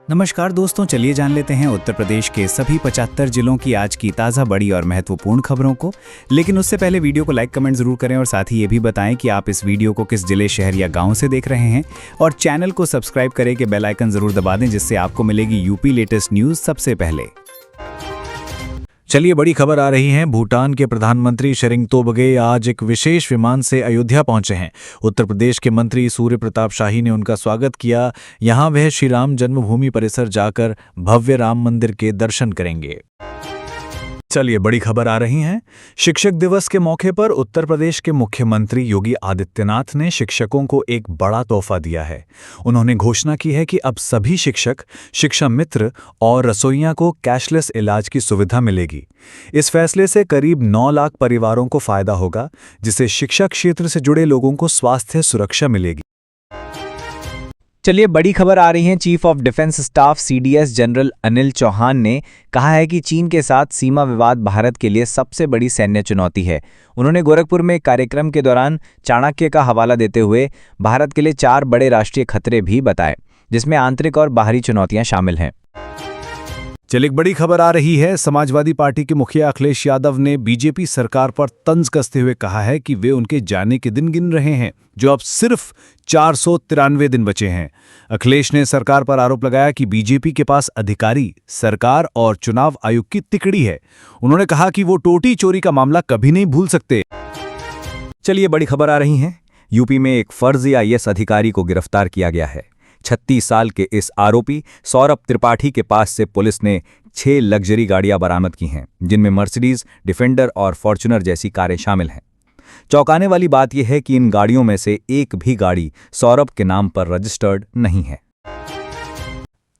नमस्कार दोस्तों, चलिए जान लेते हैं उत्तर प्रदेश के सभी 75 जिलों की आज की ताज़ा बड़ी और महत्वपूर्ण खबरों को। लेकिन उससे पहले वीडियो को लाइक कमेंट जरूर करें और साथ ही ये भी बताएं कि आप इस वीडियो को किस जिले, शहर या गांव से देख रहे हैं। और चैनल को सब्सक्राइब करें कि बेल आइकन जरूर दबा दें, जिससे आपको मिलेगी यूपी लेटेस्ट न्यूज़ सबसे पहले। चलिए बड़ी खबर आ रही है। भूटान के प्रधानमंत्री शेरिंग तोबगे आज एक विशेष विमान से अयोध्या पहुंचे हैं। उत्तर प्रदेश के मंत्री सूर्य प्रताप शाही ने उनका स्वागत किया। यहां वह श्री राम जन्मभूमि परिसर जाकर भव्य राम मंदिर के दर्शन करेंगे। चलिए बड़ी खबर आ रही है। शिक्षक दिवस के मौके पर उत्तर प्रदेश के मुख्यमंत्री योगी आदित्यनाथ ने शिक्षकों को एक बड़ा तोहफा दिया है। उन्होंने घोषणा की है कि अब सभी शिक्षक, शिक्षा मित्र और रसोइयों को कैशलेस इलाज की सुविधा मिलेगी। इस फैसले से करीब 9 लाख परिवारों को फायदा होगा, जिससे शिक्षा क्षेत्र से जुड़े लोगों को स्वास्थ्य सुरक्षा मिलेगी। चलिए बड़ी खबर आ रही है। Chief of defence staff CDS general Anil Chauhan ने कहा है कि चीन के साथ सीमा विवाद भारत के लिए सबसे बड़ी सैन्य चुनौती है। उन्होंने गोरखपुर में एक कार्यक्रम के दौरान चाणक्य का हवाला देते हुए भारत के लिए 4 बड़े राष्ट्रीय खतरे भी बताए, जिसमें आंतरिक और बाहरी चुनौतियां शामिल हैं। चलिए एक बड़ी खबर आ रही है। समाजवादी पार्टी के मुखिया अखिलेश यादव ने बीजेपी सरकार पर तंज कसते हुए कहा है कि वे उनके जाने के दिन गिन रहे हैं, जो अब सिर्फ 493 दिन बचे हैं। अखिलेश ने सरकार पर आरोप लगाया कि बीजेपी के पास अधिकारी, सरकार और चुनाव आयोग की तिकड़ी है। उन्होंने कहा कि वो टोटी चोरी का मामला कभी नहीं भूल सकते। चलिए बड़ी खबर आ रही है। यूपी में एक फर्जी आईएएस अधिकारी को गिरफ्तार किया गया है। 36 साल के इस आरोपी सौरभ त्रिपाठी के पास से पुलिस ने 6 लग्जरी गाड़ियां बरामद की हैं, जिनमें मर्सिडीज, डिफेंडर और फॉर्च्यूनर जैसी कारें शामिल हैं। चौंकाने वाली बात यह है कि इन गाड़ियों में से एक भी गाड़ी सौरभ के नाम पर रजिस्टर्ड नहीं है।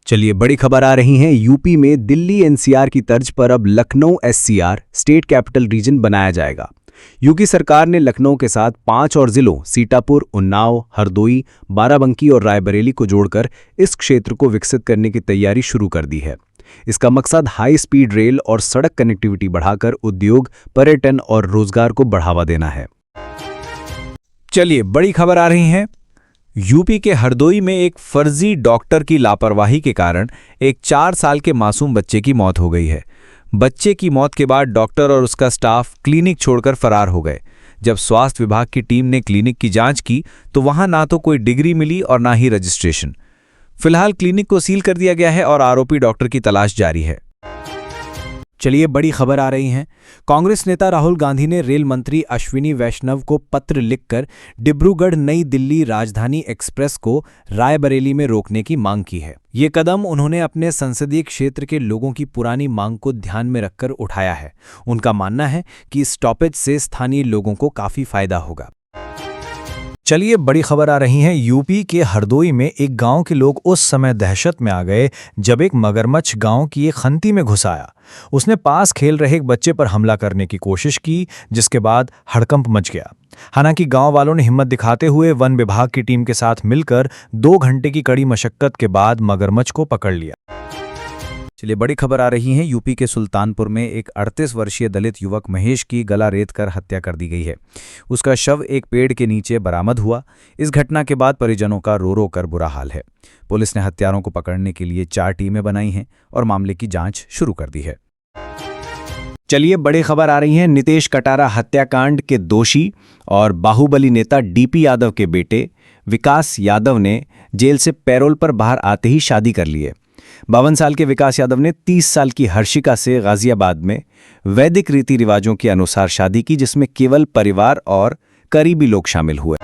चलिए बड़ी खबर आ रही है। यूपी में दिल्ली एनसीआर की तर्ज पर अब Lucknow SCR state capital region बनाया जाएगा। यूपी सरकार ने लखनऊ के साथ 5 और जिलों सीतापुर, उन्नाव, हरदोई, बाराबंकी और रायबरेली को जोड़कर इस क्षेत्र को विकसित करने की तैयारी शुरू कर दी है। इसका मकसद हाई स्पीड रेल और सड़क कनेक्टिविटी बढ़ाकर उद्योग, पर्यटन और रोजगार को बढ़ावा देना है। चलिए बड़ी खबर आ रही है। यूपी के हरदोई में एक फर्जी डॉक्टर की लापरवाही के कारण एक 4 साल के मासूम बच्चे की मौत हो गई है। बच्चे की मौत के बाद डॉक्टर और उसका स्टाफ क्लिनिक छोड़कर फरार हो गए। जब स्वास्थ्य विभाग की टीम ने क्लिनिक की जांच की तो वहां ना तो कोई डिग्री मिली और ना ही रजिस्ट्रेशन। फिलहाल क्लिनिक को सील कर दिया गया है और आरोपी डॉक्टर की तलाश जारी है। चलिए बड़ी खबर आ रही है। कांग्रेस नेता राहुल गांधी ने रेल मंत्री अश्विनी वैष्णव को पत्र लिखकर डिब्रूगढ़ नई दिल्ली राजधानी एक्सप्रेस को रायबरेली में रोकने की मांग की है। ये कदम उन्होंने अपने संसदीय क्षेत्र के लोगों की पुरानी मांग को ध्यान में रखकर उठाया है। उनका मानना है कि स्टॉपेज से स्थानीय लोगों को काफी फायदा होगा। चलिए बड़ी खबर आ रही है। यूपी के हरदोई में एक गांव के लोग उस समय दहशत में आ गए जब एक मगरमच्छ गांव की एक खंती में घुस आया। उसने पास खेल रहे एक बच्चे पर हमला करने की कोशिश की, जिसके बाद हड़कंप मच गया। हालांकि गांव वालों ने हिम्मत दिखाते हुए वन विभाग की टीम के साथ मिलकर 2 घंटे की कड़ी मशक्कत के बाद मगरमच्छ को पकड़ लिया। चलिए बड़ी खबर आ रही है। यूपी के सुल्तानपुर में एक 38 वर्षीय दलित युवक महेश की गला रेत कर हत्या कर दी गई है। उसका शव एक पेड़ के नीचे बरामद हुआ। इस घटना के बाद परिजनों का रो रो कर बुरा हाल है। पुलिस ने हत्यारों को पकड़ने के लिए 4 टीमें बनाई हैं और मामले की जांच शुरू कर दी है। चलिए बड़ी खबर आ रही है। नीतीश कटारा हत्याकांड के दोषी और बाहुबली नेता डीपी यादव के बेटे विकास यादव ने जेल से पैरोल पर बाहर आते ही शादी कर ली है। 52 साल के विकास यादव ने 30 साल की हर्षिका से गाजियाबाद में वैदिक रीति रिवाजों के अनुसार शादी की, जिसमें केवल परिवार और करीबी लोग शामिल हुए।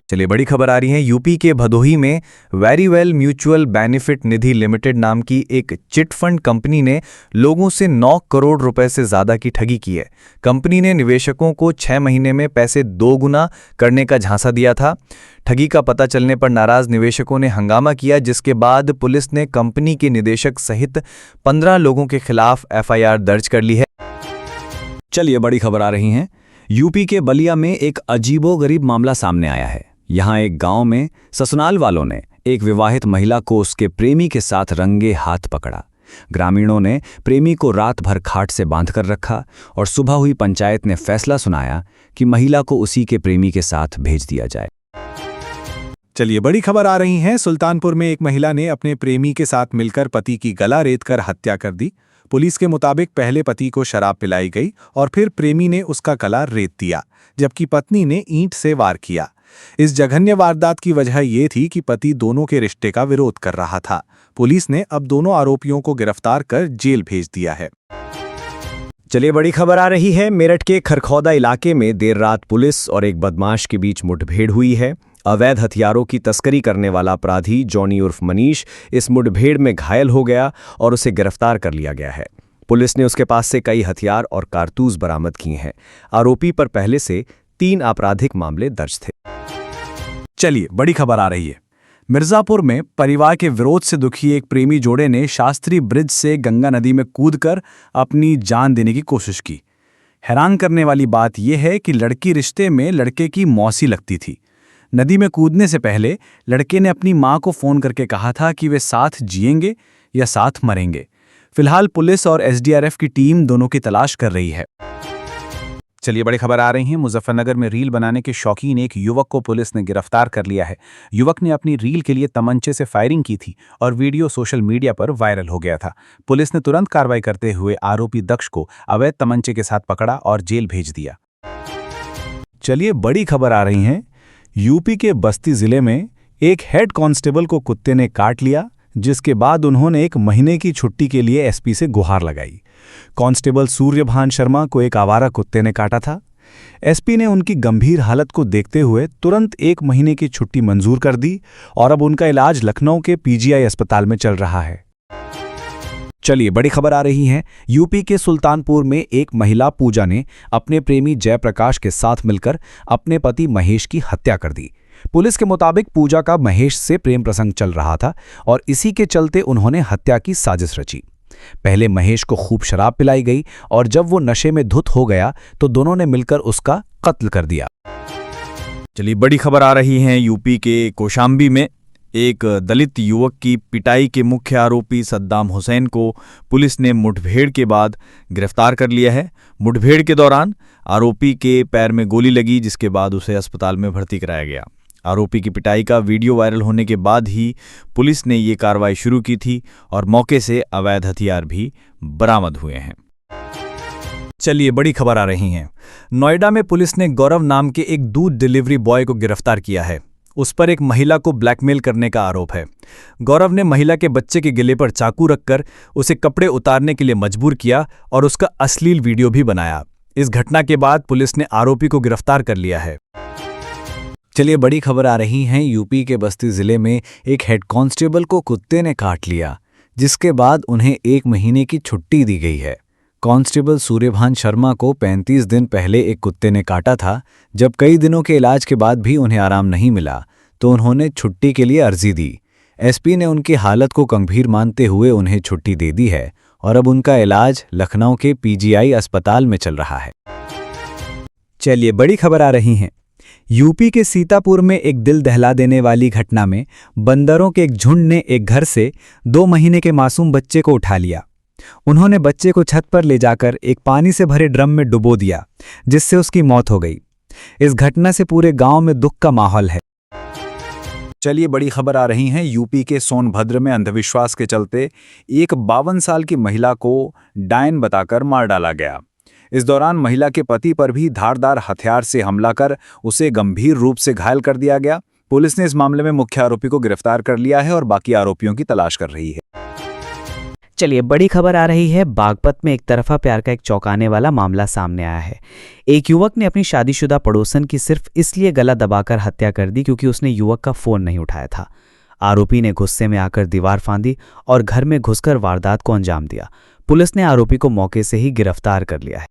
चलिए बड़ी खबर आ रही है। यूपी के भदोही में वेरीवेल म्यूचुअल बेनिफिट निधि लिमिटेड नाम की एक चिट फंड कंपनी ने लोगों से 9 करोड़ रुपए से ज्यादा की ठगी की है। कंपनी ने निवेशकों को 6 महीने में पैसे 2 गुना करने का झांसा दिया था। ठगी का पता चलने पर नाराज निवेशकों ने हंगामा किया, जिसके बाद पुलिस ने कंपनी के निदेशक सहित 15 लोगों के खिलाफ एफआईआर दर्ज कर ली है। चलिए बड़ी खबर आ रही है। यूपी के बलिया में एक अजीबोगरीब मामला सामने आया है। यहां एक गांव में ससुराल वालों ने एक विवाहित महिला को उसके प्रेमी के साथ रंगे हाथ पकड़ा। ग्रामीणों ने प्रेमी को रात भर खाट से बांधकर रखा और सुबह हुई पंचायत ने फैसला सुनाया कि महिला को उसी के प्रेमी के साथ भेज दिया जाए। चलिए बड़ी खबर आ रही है। सुल्तानपुर में एक महिला ने अपने प्रेमी के साथ मिलकर पति की गला रेतकर हत्या कर दी। पुलिस के मुताबिक पहले पति को शराब पिलाई गई और फिर प्रेमी ने उसका गला रेत दिया, जबकि पत्नी ने ईंट से वार किया। इस जघन्य वारदात की वजह ये थी कि पति दोनों के रिश्ते का विरोध कर रहा था। पुलिस ने अब दोनों आरोपियों को गिरफ्तार कर जेल भेज दिया है। चलिए बड़ी खबर आ रही है। मेरठ के खरखौदा इलाके में देर रात पुलिस और एक बदमाश के बीच मुठभेड़ हुई है। अवैध हथियारों की तस्करी करने वाला अपराधी जॉनी उर्फ मनीष इस मुठभेड़ में घायल हो गया और उसे गिरफ्तार कर लिया गया है। पुलिस ने उसके पास से कई हथियार और कारतूस बरामद किए हैं। आरोपी पर पहले से 3 आपराधिक मामले दर्ज थे। चलिए बड़ी खबर आ रही है। मिर्जापुर में परिवार के विरोध से दुखी एक प्रेमी जोड़े ने शास्त्री ब्रिज से गंगा नदी में कूदकर अपनी जान देने की कोशिश की। हैरान करने वाली बात यह है कि लड़की रिश्ते में लड़के की मौसी लगती थी। नदी में कूदने से पहले लड़के ने अपनी मां को फोन करके कहा था कि वे साथ जिएंगे या साथ मरेंगे। फिलहाल पुलिस और एसडीआरएफ की टीम दोनों की तलाश कर रही है। चलिए बड़ी खबर आ रही है। मुजफ्फरनगर में रील बनाने के शौकीन एक युवक को पुलिस ने गिरफ्तार कर लिया है। युवक ने अपनी रील के लिए तमंचे से फायरिंग की थी और वीडियो सोशल मीडिया पर वायरल हो गया था। पुलिस ने तुरंत कार्रवाई करते हुए आरोपी दक्ष को अवैध तमंचे के साथ पकड़ा और जेल भेज दिया। चलिए बड़ी खबर आ रही है। यूपी के बस्ती जिले में एक हेड कांस्टेबल को कुत्ते ने काट लिया, जिसके बाद उन्होंने 1 महीने की छुट्टी के लिए एसपी से गुहार लगाई। कांस्टेबल सूर्यभान शर्मा को एक आवारा कुत्ते ने काटा था। एसपी ने उनकी गंभीर हालत को देखते हुए तुरंत 1 महीने की छुट्टी मंजूर कर दी और अब उनका इलाज लखनऊ के पीजीआई अस्पताल में चल रहा है। चलिए बड़ी खबर आ रही है। यूपी के सुल्तानपुर में एक महिला पूजा ने अपने प्रेमी जयप्रकाश के साथ मिलकर अपने पति महेश की हत्या कर दी। पुलिस के मुताबिक पूजा का महेश से प्रेम प्रसंग चल रहा था और इसी के चलते उन्होंने हत्या की साजिश रची। पहले महेश को खूब शराब पिलाई गई और जब वो नशे में धुत हो गया तो दोनों ने मिलकर उसका कत्ल कर दिया। चलिए बड़ी खबर आ रही है। यूपी के कौशाम्बी में एक दलित युवक की पिटाई के मुख्य आरोपी सद्दाम हुसैन को पुलिस ने मुठभेड़ के बाद गिरफ्तार कर लिया है। मुठभेड़ के दौरान आरोपी के पैर में गोली लगी, जिसके बाद उसे अस्पताल में भर्ती कराया गया। आरोपी की पिटाई का वीडियो वायरल होने के बाद ही पुलिस ने ये कार्रवाई शुरू की थी और मौके से अवैध हथियार भी बरामद हुए हैं। चलिए बड़ी खबर आ रही है। नोएडा में पुलिस ने गौरव नाम के एक दूध डिलीवरी बॉय को गिरफ्तार किया है। उस पर एक महिला को ब्लैकमेल करने का आरोप है। गौरव ने महिला के बच्चे के गले पर चाकू रखकर उसे कपड़े उतारने के लिए मजबूर किया और उसका अश्लील वीडियो भी बनाया। इस घटना के बाद पुलिस ने आरोपी को गिरफ्तार कर लिया है। चलिए बड़ी खबर आ रही है। यूपी के बस्ती जिले में एक हेड कांस्टेबल को कुत्ते ने काट लिया, जिसके बाद उन्हें 1 महीने की छुट्टी दी गई है। कांस्टेबल सूर्यभान शर्मा को 35 दिन पहले एक कुत्ते ने काटा था। जब कई दिनों के इलाज के बाद भी उन्हें आराम नहीं मिला तो उन्होंने छुट्टी के लिए अर्जी दी। एसपी ने उनकी हालत को गंभीर मानते हुए उन्हें छुट्टी दे दी है और अब उनका इलाज लखनऊ के पीजीआई अस्पताल में चल रहा है। चलिए बड़ी खबर आ रही है। यूपी के सीतापुर में एक दिल दहला देने वाली घटना में बंदरों के एक झुंड ने एक घर से 2 महीने के मासूम बच्चे को उठा लिया। उन्होंने बच्चे को छत पर ले जाकर एक पानी से भरे ड्रम में डुबो दिया, जिससे उसकी मौत हो गई। इस घटना से पूरे गांव में दुख का माहौल है। चलिए बड़ी खबर आ रही है। यूपी के सोनभद्र में अंधविश्वास के चलते एक 52 साल की महिला को डायन बताकर मार डाला गया। इस दौरान महिला के पति पर भी धारदार हथियार से हमला कर उसे गंभीर रूप से घायल कर दिया गया। पुलिस ने इस मामले में मुख्य आरोपी को गिरफ्तार कर लिया है और बाकी आरोपियों की तलाश कर रही है। चलिए बड़ी खबर आ रही है। बागपत में एक तरफा प्यार का एक चौंकाने वाला मामला सामने आया है। एक युवक ने अपनी शादीशुदा पड़ोसन की सिर्फ इसलिए गला दबाकर हत्या कर दी क्योंकि उसने युवक का फोन नहीं उठाया था। आरोपी ने गुस्से में आकर दीवार फांदी और घर में घुसकर वारदात को अंजाम दिया। पुलिस ने आरोपी को मौके से ही गिरफ्तार कर लिया है।